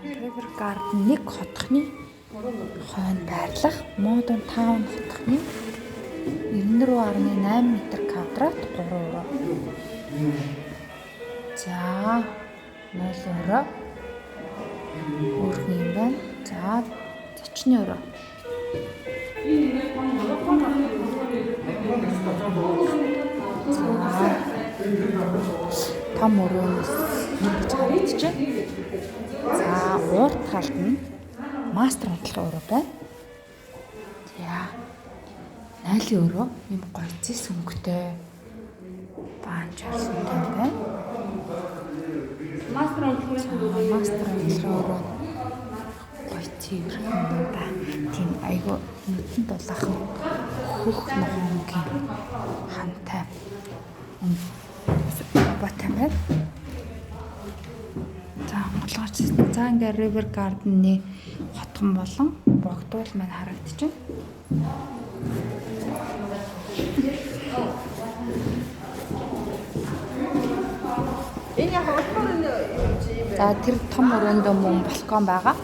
River Garden нэг хотхны хойно байрлах Modern Town хотхны 94.8 м²-т 3 евро. За 0 евро. Өөрхөн юм байна. За 40 евро. Том өрөөнөөс гэж харагдчихэ. За урд талд нь мастер худалдаа өрөө байна. За 0 евро юм гоё зис өнгөтэй баанч харсантай байна. Мастер худалдаа өрөө гоё цэвэр юм ба. Тийм айгу нүдэн дулаахан хөх нохонгийн хантай батан байна. За монголооч за ингээ River Garden-ны хотхон болон богдуул маань харагдчихэв. Энэ яг за тэр том өрөөнд мөн балкон байгаа.